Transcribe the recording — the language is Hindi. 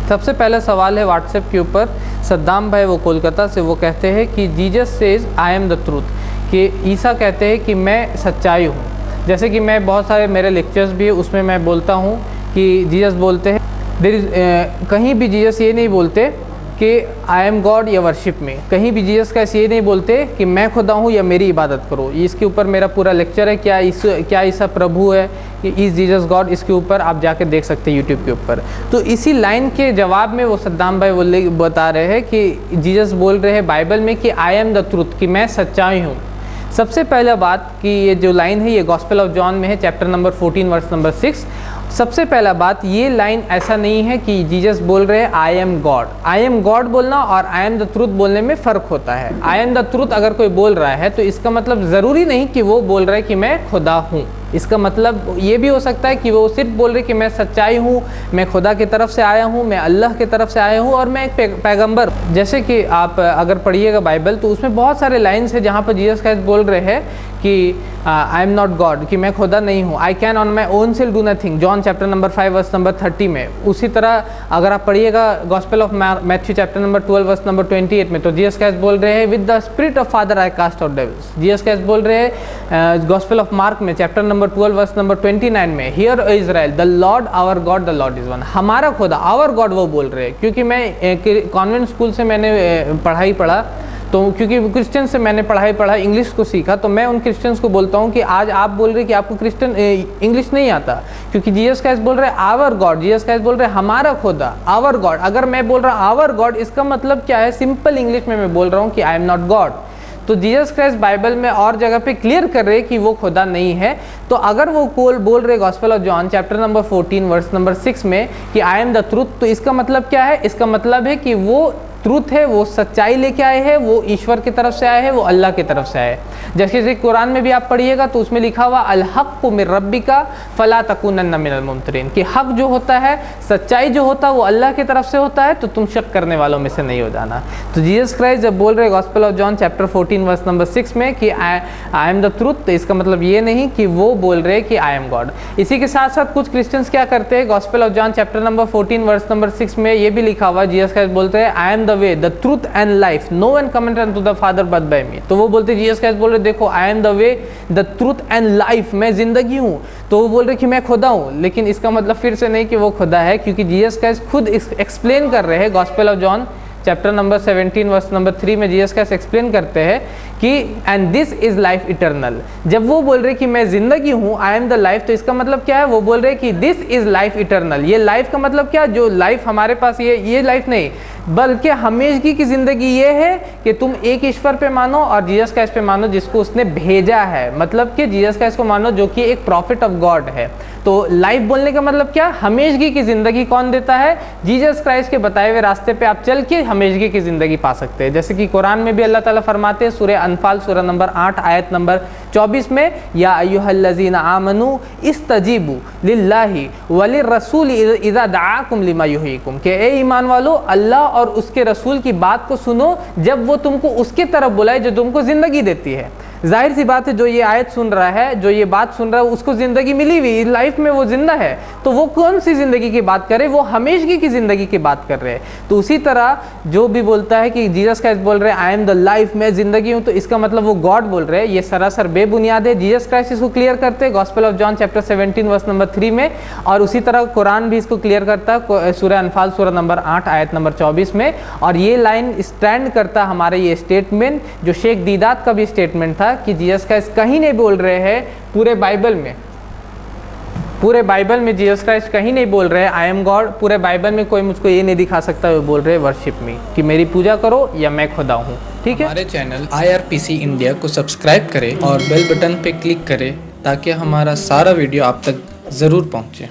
सबसे पहला सवाल है व्हाट्सएप के ऊपर, सद्दाम भाई वो कोलकाता से, वो कहते हैं कि Jesus says I am the truth, कि ईसा कहते हैं कि मैं सच्चाई हूँ। जैसे कि मैं बहुत सारे मेरे लेक्चर्स भी उसमें मैं बोलता हूँ कि जीसस बोलते हैं कहीं भी जीसस ये नहीं बोलते कि आई एम गॉड या वर्शिप में, कहीं भी जीसस का ये नहीं बोलते कि मैं खुदा हूँ या मेरी इबादत करो। इसके ऊपर मेरा पूरा लेक्चर है, क्या ईसा प्रभु है, इज जीसस गॉड, इसके ऊपर आप जाके देख सकते हैं यूट्यूब के ऊपर। तो इसी लाइन के जवाब में वो सद्दाम भाई वो बता रहे हैं कि जीसस बोल रहे हैं बाइबल में कि आई एम द ट्रूथ, कि मैं सच्चाई हूँ। सबसे पहला बात कि ये जो लाइन है ये गॉस्पेल ऑफ जॉन में है, चैप्टर नंबर 14 वर्स नंबर 6। सबसे पहला बात, ये लाइन ऐसा नहीं है कि जीसस बोल रहे हैं I am God. I am God बोलना और आई एम द ट्रूथ बोलने में फ़र्क होता है। आई एम द ट्रूथ अगर कोई बोल रहा है तो इसका मतलब ज़रूरी नहीं कि वो बोल रहा है कि मैं खुदा हूँ। इसका मतलब ये भी हो सकता है कि वो सिर्फ बोल रहे कि मैं सच्चाई हूँ, मैं खुदा की तरफ से आया हूँ, मैं अल्लाह की तरफ से आया हूँ और मैं एक पैगंबर। जैसे कि आप अगर पढ़िएगा बाइबल तो उसमें बहुत सारे लाइन्स है जहाँ पर जीसस क्राइस्ट बोल रहे हैं कि आई एम नॉट गॉड, कि मैं खुदा नहीं हूँ। I can on my own self do nothing, John chapter number 5 verse number 30 में। उसी तरह अगर आप पढ़िएगा Gospel of Matthew chapter number 12 verse number 28 में, तो जीसस क्राइस्ट बोल रहे हैं with the spirit of father I cast out devils. Jesus Christ बोल रहे हैं गॉस्पेल ऑफ मार्क में चैप्टर नंबर 12 वर्स नंबर 29 में, hear O Israel the Lord our God the Lord is one. हमारा खुदा, आवर गॉड वो बोल रहे हैं। क्योंकि मैं कॉन्वेंट स्कूल से मैंने पढ़ा, तो क्योंकि क्रिश्चियन से मैंने पढ़ा इंग्लिश को सीखा, तो मैं उन क्रिश्चियंस को बोलता हूँ कि आज आप बोल रहे हैं कि आपको क्रिश्चियन इंग्लिश नहीं आता, क्योंकि जीसस क्राइस्ट बोल रहे हैं आवर गॉड, जीसस क्राइस्ट बोल रहे हैं हमारा खुदा, आवर गॉड। अगर मैं बोल रहा हूँ आवर गॉड, इसका मतलब क्या है? सिंपल इंग्लिश में मैं बोल रहा हूँ कि आई एम नॉट गॉड। तो जीसस क्राइस्ट बाइबल में और जगह पे क्लियर कर रहे हैं कि वो खुदा नहीं है। तो अगर वो बोल रहे Gospel of John chapter number 14 verse number 6 में कि आई एम द ट्रूथ, तो इसका मतलब क्या है? इसका मतलब है कि वो ट्रूथ है, वो सच्चाई लेके आए हैं, वो ईश्वर की तरफ से आए हैं, वो अल्लाह की तरफ से आए। जैसे कुरान में भी आप पढ़िएगा तो उसमें लिखा हुआ अल हक़्क़ु मिर रब्बिका फला तकूनन्ना मिनल मुमतरीन, कि हक जो होता है, सच्चाई जो होता है वो अल्लाह की तरफ से होता है, तो तुम शक करने वालों में से नहीं हो जाना। तो जीसस क्राइस्ट जब बोल रहे Gospel of John chapter 14 verse number 6 में कि आई एम द ट्रूथ, तो इसका मतलब ये नहीं कि वो बोल रहे कि आई एम गॉड। इसी के साथ साथ कुछ क्रिश्चियंस क्या करते हैं, Gospel of John chapter number 14 verse number 6 में ये भी लिखा हुआ जीसस क्राइस्ट बोलते हैं I am the way the truth and life, no one cometh unto the father but by me. तो वो बोलते जीसस क्राइस्ट बोल रहे देखो I am the way the truth and life, मैं जिंदगी हूँ। तो वो बोल रहे कि मैं खुदा हूँ, लेकिन इसका मतलब फिर से नहीं कि वो खुदा है, क्योंकि जीसस क्राइस्ट खुद एक्सप्लेन कर रहे हैं Gospel of John chapter number 17 verse number 3 में जीसस क्राइस्ट एक्सप्लेन करते हैं कि and this is life eternal. जब वो बोल रहे कि मैं जिंदगी हूँ, आई एम द लाइफ, तो इसका मतलब क्या है? वो बोल रहे कि दिस इज लाइफ इटर्नल। ये लाइफ का मतलब क्या? जो लाइफ हमारे पास ये लाइफ नहीं, बल्कि हमेशगी की ज़िंदगी ये है कि तुम एक ईश्वर पे मानो और जीसस क्राइस्ट पे मानो जिसको उसने भेजा है। मतलब कि जीसस क्राइस्ट को मानो जो कि एक प्रॉफिट ऑफ गॉड है। तो लाइफ बोलने का मतलब क्या? हमेशगी की ज़िंदगी कौन देता है? जीसस क्राइस्ट के बताए हुए रास्ते पे आप चल के हमेशगी की ज़िंदगी पा सकते हैं। जैसे कि कुरान में भी अल्लाह ताला फरमाते हैं, सूरह अनफाल सूरह नंबर 8 आयत नंबर 24 में, या अय्युहल्लज़ीना आमनू इस्तजीबू लिल्लाहि वलिर्रसूल इज़ा दआकुम लिमा युहयिकुम, कि ए ईमान वालो, अल्लाह और उसके रसूल की बात को सुनो जब वो तुमको उसके तरफ बुलाए जो तुमको ज़िंदगी देती है। जाहिर सी बात है, जो ये आयत सुन रहा है, जो ये बात सुन रहा है, उसको ज़िंदगी मिली हुई, लाइफ में वो जिंदा है, तो वो कौन सी ज़िंदगी की बात करे? वो हमेशगी की ज़िंदगी की बात कर रहे हैं। तो उसी तरह जो भी बोलता है कि जीसस क्राइस्ट बोल रहे हैं आई एम द लाइफ, मैं ज़िंदगी हूँ, तो इसका मतलब वो गॉड बोल रहे हैं। ये सरासर बेबुनियाद है। जीसस क्राइस्ट इसको क्लियर करते हैं Gospel of John chapter 17 verse number 3 में, और उसी तरह कुरान भी इसको क्लियर करता है सूरह अनफाल सूरह नंबर 8 आयत नंबर 24 में। और ये लाइन स्टैंड करता हमारा ये स्टेटमेंट, जो शेख दीदात का भी स्टेटमेंट था कि जीसस क्राइस्ट कहीं नहीं बोल रहे हैं पूरे बाइबल में जीसस क्राइस्ट कहीं नहीं बोल रहे हैं आई एम गॉड। पूरे बाइबल में कोई मुझको ये नहीं दिखा सकता वो बोल रहे हैं वर्शिप मी, कि मेरी पूजा करो या मैं खुदा हूँ। ठीक है। हमारे चैनल IRPC इंडिया को सब्सक्राइब करें और बेल बटन पे क्लिक करें ताकि हमारा सारा वीडियो आप तक ज़रूर पहुँचे।